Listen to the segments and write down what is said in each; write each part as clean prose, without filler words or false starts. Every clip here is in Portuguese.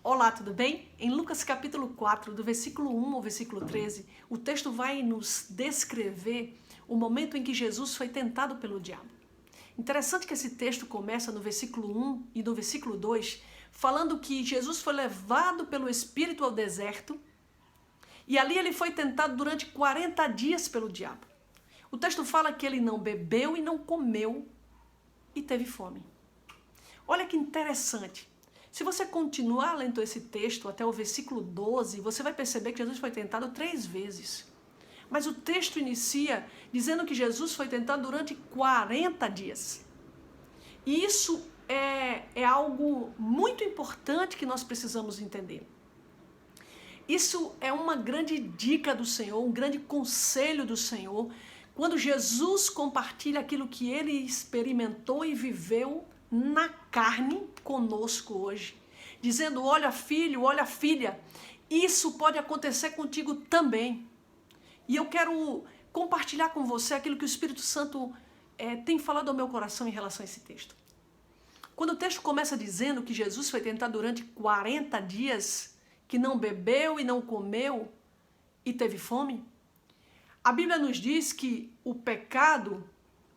Olá, tudo bem? Em Lucas capítulo 4, do versículo 1 ao versículo 13, o texto vai nos descrever o momento em que Jesus foi tentado pelo diabo. Interessante que esse texto começa no versículo 1 e no versículo 2, falando que Jesus foi levado pelo Espírito ao deserto e ali ele foi tentado durante 40 dias pelo diabo. O texto fala que ele não bebeu e não comeu e teve fome. Olha que interessante. Se você continuar lendo esse texto até o versículo 12, você vai perceber que Jesus foi tentado 3 vezes. Mas o texto inicia dizendo que Jesus foi tentado durante 40 dias. E isso é algo muito importante que nós precisamos entender. Isso é uma grande dica do Senhor, um grande conselho do Senhor, quando Jesus compartilha aquilo que ele experimentou e viveu na carne conosco hoje, dizendo: olha filho, olha filha, isso pode acontecer contigo também. E eu quero compartilhar com você aquilo que o Espírito Santo tem falado ao meu coração em relação a esse texto. Quando o texto começa dizendo que Jesus foi tentado durante 40 dias, que não bebeu e não comeu e teve fome, a Bíblia nos diz que o pecado,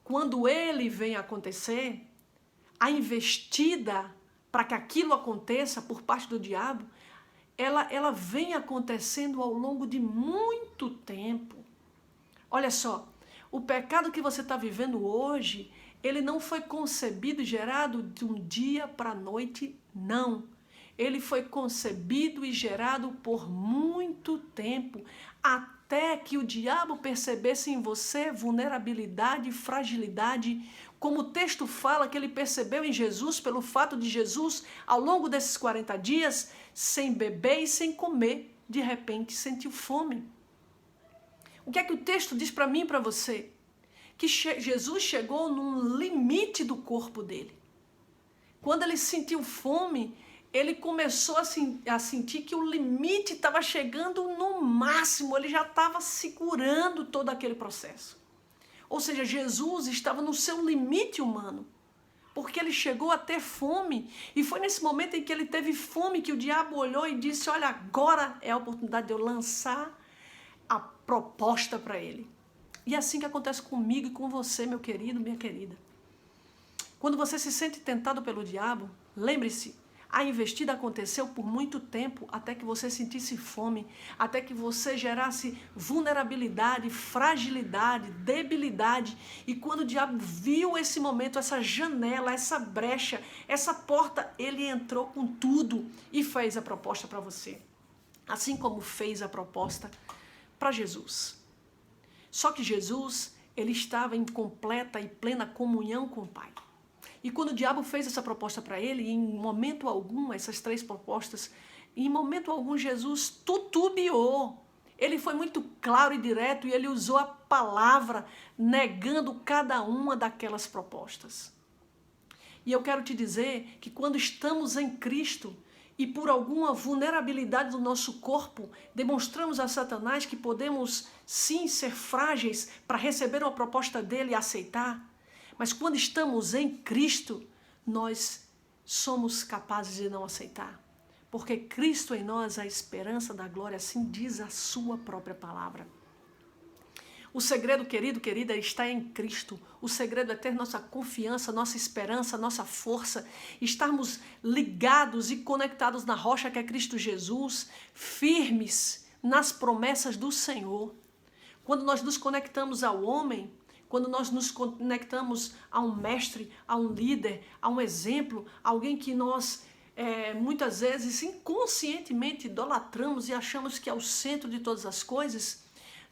quando ele vem acontecer, a investida para que aquilo aconteça por parte do diabo, ela vem acontecendo ao longo de muito tempo. Olha só, o pecado que você está vivendo hoje, ele não foi concebido e gerado de um dia para a noite, não. Ele foi concebido e gerado por muito tempo, até que o diabo percebesse em você vulnerabilidade e fragilidade, como o texto fala que ele percebeu em Jesus, pelo fato de Jesus, ao longo desses 40 dias, sem beber e sem comer, de repente sentiu fome. O que é que o texto diz para mim e para você? Que Jesus chegou num limite do corpo dele. Quando ele sentiu fome, ele começou a sentir que o limite estava chegando no máximo, ele já estava segurando todo aquele processo. Ou seja, Jesus estava no seu limite humano, porque ele chegou a ter fome, e foi nesse momento em que ele teve fome que o diabo olhou e disse: olha, agora é a oportunidade de eu lançar a proposta para ele. E é assim que acontece comigo e com você, meu querido, minha querida. Quando você se sente tentado pelo diabo, lembre-se, a investida aconteceu por muito tempo, até que você sentisse fome, até que você gerasse vulnerabilidade, fragilidade, debilidade. E quando o diabo viu esse momento, essa janela, essa brecha, essa porta, ele entrou com tudo e fez a proposta para você. Assim como fez a proposta para Jesus. Só que Jesus, ele estava em completa e plena comunhão com o Pai. E quando o diabo fez essa proposta para ele, em momento algum, essas 3 propostas, em momento algum Jesus tutubiou. Ele foi muito claro e direto e ele usou a palavra negando cada uma daquelas propostas. E eu quero te dizer que quando estamos em Cristo e por alguma vulnerabilidade do nosso corpo, demonstramos a Satanás que podemos sim ser frágeis para receber uma proposta dele e aceitar. Mas quando estamos em Cristo, nós somos capazes de não aceitar. Porque Cristo em nós é a esperança da glória, assim diz a sua própria palavra. O segredo, querido, querida, está em Cristo. O segredo é ter nossa confiança, nossa esperança, nossa força, estarmos ligados e conectados na rocha que é Cristo Jesus, firmes nas promessas do Senhor. Quando nós nos conectamos ao homem, quando nós nos conectamos a um mestre, a um líder, a um exemplo, alguém que nós muitas vezes inconscientemente idolatramos e achamos que é o centro de todas as coisas,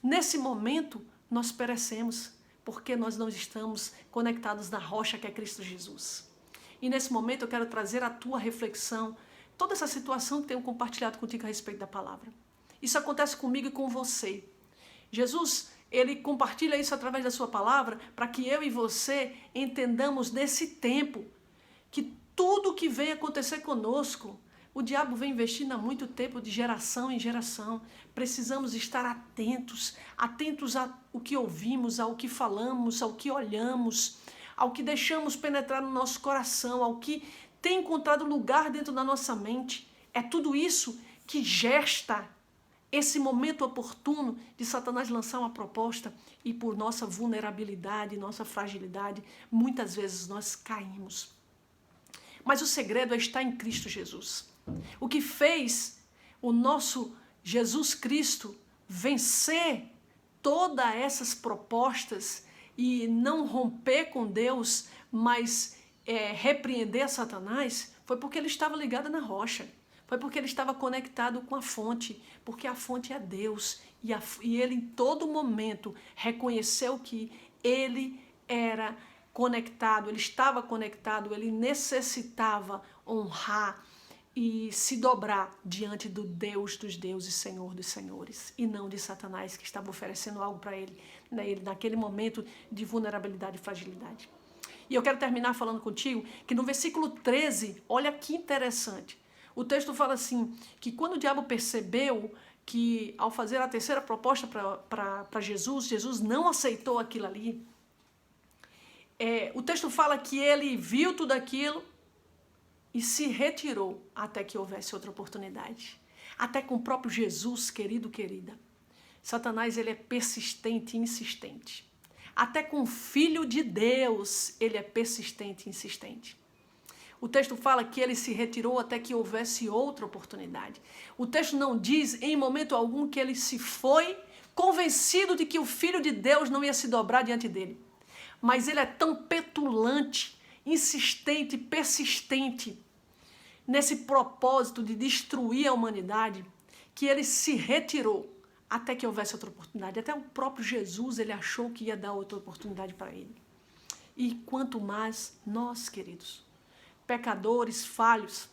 nesse momento nós perecemos, porque nós não estamos conectados na rocha que é Cristo Jesus. E nesse momento eu quero trazer à tua reflexão toda essa situação que tenho compartilhado contigo a respeito da palavra. Isso acontece comigo e com você. Jesus, ele compartilha isso através da sua palavra para que eu e você entendamos nesse tempo que tudo que vem acontecer conosco, o diabo vem investindo há muito tempo de geração em geração. Precisamos estar atentos ao que ouvimos, ao que falamos, ao que olhamos, ao que deixamos penetrar no nosso coração, ao que tem encontrado lugar dentro da nossa mente. É tudo isso que gesta esse momento oportuno de Satanás lançar uma proposta e por nossa vulnerabilidade, nossa fragilidade, muitas vezes nós caímos. Mas o segredo é estar em Cristo Jesus. O que fez o nosso Jesus Cristo vencer todas essas propostas e não romper com Deus, mas repreender Satanás, foi porque ele estava ligado na rocha. Foi porque ele estava conectado com a fonte, porque a fonte é Deus. E ele em todo momento reconheceu que ele era conectado, ele estava conectado, ele necessitava honrar e se dobrar diante do Deus dos deuses, Senhor dos senhores, e não de Satanás, que estava oferecendo algo para ele, naquele momento de vulnerabilidade e fragilidade. E eu quero terminar falando contigo que no versículo 13, olha que interessante, o texto fala assim, que quando o diabo percebeu que ao fazer a terceira proposta para Jesus, Jesus não aceitou aquilo ali, o texto fala que ele viu tudo aquilo e se retirou até que houvesse outra oportunidade. Até com o próprio Jesus, querido, querida. Satanás, ele é persistente e insistente. Até com o Filho de Deus, ele é persistente e insistente. O texto fala que ele se retirou até que houvesse outra oportunidade. O texto não diz em momento algum que ele se foi convencido de que o Filho de Deus não ia se dobrar diante dele. Mas ele é tão petulante, insistente, persistente nesse propósito de destruir a humanidade, que ele se retirou até que houvesse outra oportunidade. Até o próprio Jesus, ele achou que ia dar outra oportunidade para ele. E quanto mais nós, queridos, pecadores, falhos.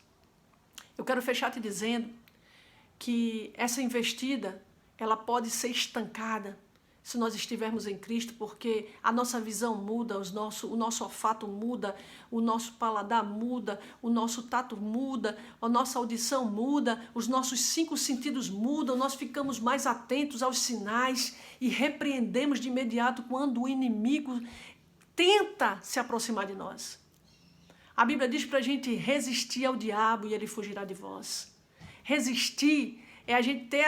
Eu quero fechar te dizendo que essa investida, ela pode ser estancada se nós estivermos em Cristo, porque a nossa visão muda, o nosso olfato muda, o nosso paladar muda, o nosso tato muda, a nossa audição muda, os nossos 5 sentidos mudam, nós ficamos mais atentos aos sinais e repreendemos de imediato quando o inimigo tenta se aproximar de nós. A Bíblia diz para a gente resistir ao diabo e ele fugirá de vós. Resistir é a gente ter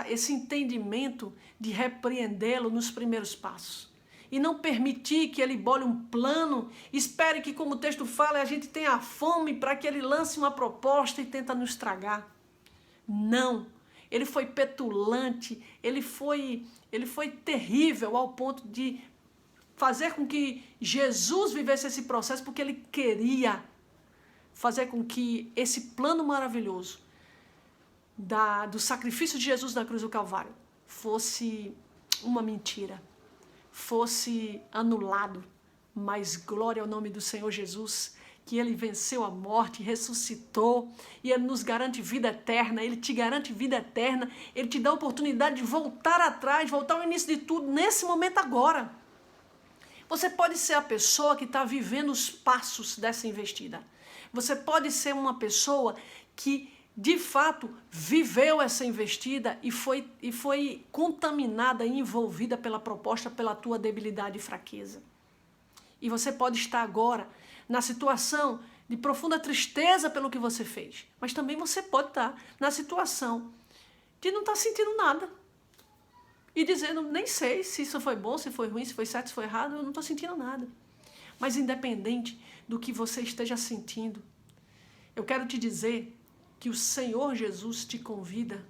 esse entendimento de repreendê-lo nos primeiros passos. E não permitir que ele bole um plano, espere que, como o texto fala, a gente tenha fome para que ele lance uma proposta e tenta nos estragar. Não. Ele foi petulante, ele foi terrível ao ponto de fazer com que Jesus vivesse esse processo, porque ele queria fazer com que esse plano maravilhoso do sacrifício de Jesus na cruz do Calvário fosse uma mentira, fosse anulado. Mas glória ao nome do Senhor Jesus, que ele venceu a morte, ressuscitou, e ele nos garante vida eterna, ele te garante vida eterna, ele te dá a oportunidade de voltar atrás, voltar ao início de tudo, nesse momento agora. Você pode ser a pessoa que está vivendo os passos dessa investida. Você pode ser uma pessoa que, de fato, viveu essa investida e foi contaminada e envolvida pela proposta, pela tua debilidade e fraqueza. E você pode estar agora na situação de profunda tristeza pelo que você fez. Mas também você pode estar na situação de não estar sentindo nada. E dizendo, nem sei se isso foi bom, se foi ruim, se foi certo, se foi errado, eu não estou sentindo nada. Mas independente do que você esteja sentindo, eu quero te dizer que o Senhor Jesus te convida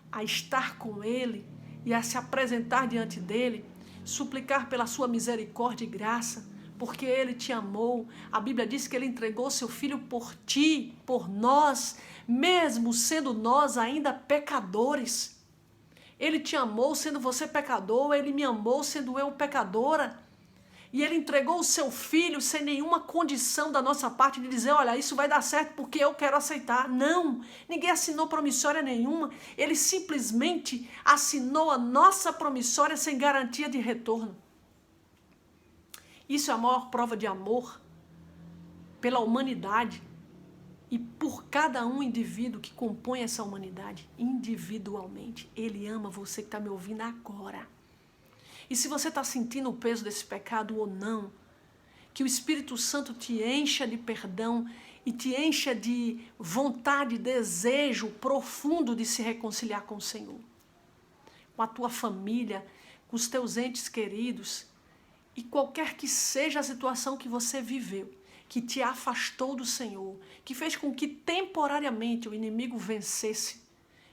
a estar com Ele e a se apresentar diante dEle, suplicar pela sua misericórdia e graça, porque Ele te amou. A Bíblia diz que Ele entregou seu Filho por ti, por nós, mesmo sendo nós ainda pecadores. Ele te amou sendo você pecador, ele me amou sendo eu pecadora. E ele entregou o seu filho sem nenhuma condição da nossa parte de dizer, olha, isso vai dar certo porque eu quero aceitar. Não, ninguém assinou promissória nenhuma. Ele simplesmente assinou a nossa promissória sem garantia de retorno. Isso é a maior prova de amor pela humanidade e por cada um indivíduo que compõe essa humanidade, individualmente. Ele ama você que está me ouvindo agora. E se você está sentindo o peso desse pecado ou não, que o Espírito Santo te encha de perdão e te encha de vontade, desejo profundo de se reconciliar com o Senhor, com a tua família, com os teus entes queridos, e qualquer que seja a situação que você viveu, que te afastou do Senhor, que fez com que temporariamente o inimigo vencesse,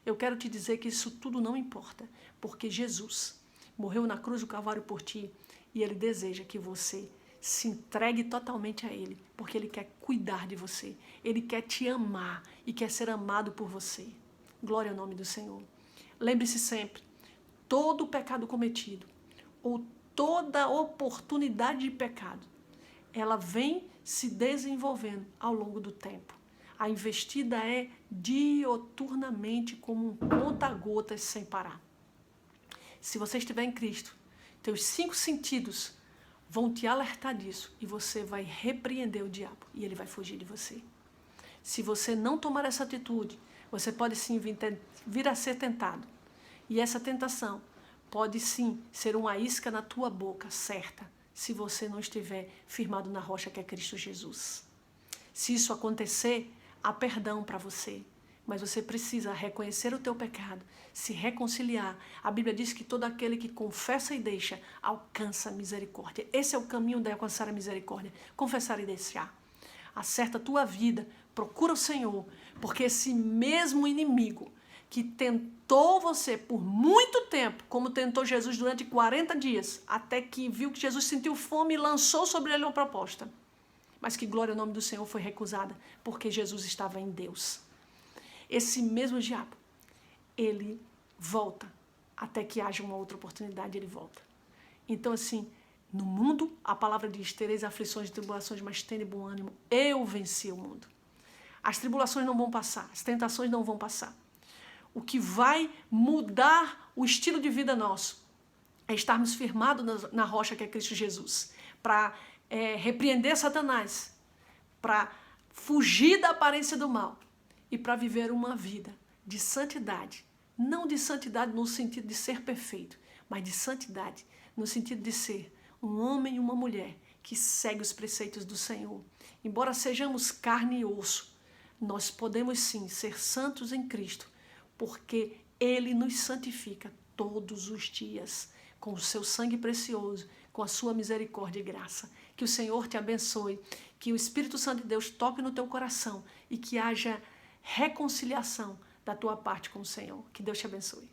eu quero te dizer que isso tudo não importa, porque Jesus morreu na cruz do Calvário por ti, e Ele deseja que você se entregue totalmente a Ele, porque Ele quer cuidar de você, Ele quer te amar e quer ser amado por você. Glória ao nome do Senhor. Lembre-se sempre, todo pecado cometido, ou toda oportunidade de pecado, ela vem se desenvolvendo ao longo do tempo. A investida é dioturnamente como um conta-gotas sem parar. Se você estiver em Cristo, teus 5 sentidos vão te alertar disso e você vai repreender o diabo e ele vai fugir de você. Se você não tomar essa atitude, você pode sim vir a ser tentado. E essa tentação pode sim ser uma isca na tua boca, certa, se você não estiver firmado na rocha que é Cristo Jesus. Se isso acontecer, há perdão para você. Mas você precisa reconhecer o teu pecado, se reconciliar. A Bíblia diz que todo aquele que confessa e deixa, alcança a misericórdia. Esse é o caminho de alcançar a misericórdia. Confessar e deixar. Acerta a tua vida, procura o Senhor, porque esse mesmo inimigo que tentou você por muito tempo, como tentou Jesus durante 40 dias, até que viu que Jesus sentiu fome e lançou sobre ele uma proposta. Mas que glória ao nome do Senhor foi recusada, porque Jesus estava em Deus. Esse mesmo diabo, ele volta, até que haja uma outra oportunidade, ele volta. Então assim, no mundo, a palavra diz, tereis aflições e tribulações, mas tende bom ânimo, eu venci o mundo. As tribulações não vão passar, as tentações não vão passar. O que vai mudar o estilo de vida nosso é estarmos firmados na rocha que é Cristo Jesus, para repreender Satanás, para fugir da aparência do mal e para viver uma vida de santidade. Não de santidade no sentido de ser perfeito, mas de santidade no sentido de ser um homem e uma mulher que segue os preceitos do Senhor. Embora sejamos carne e osso, nós podemos sim ser santos em Cristo, porque Ele nos santifica todos os dias, com o seu sangue precioso, com a sua misericórdia e graça. Que o Senhor te abençoe, que o Espírito Santo de Deus toque no teu coração e que haja reconciliação da tua parte com o Senhor. Que Deus te abençoe.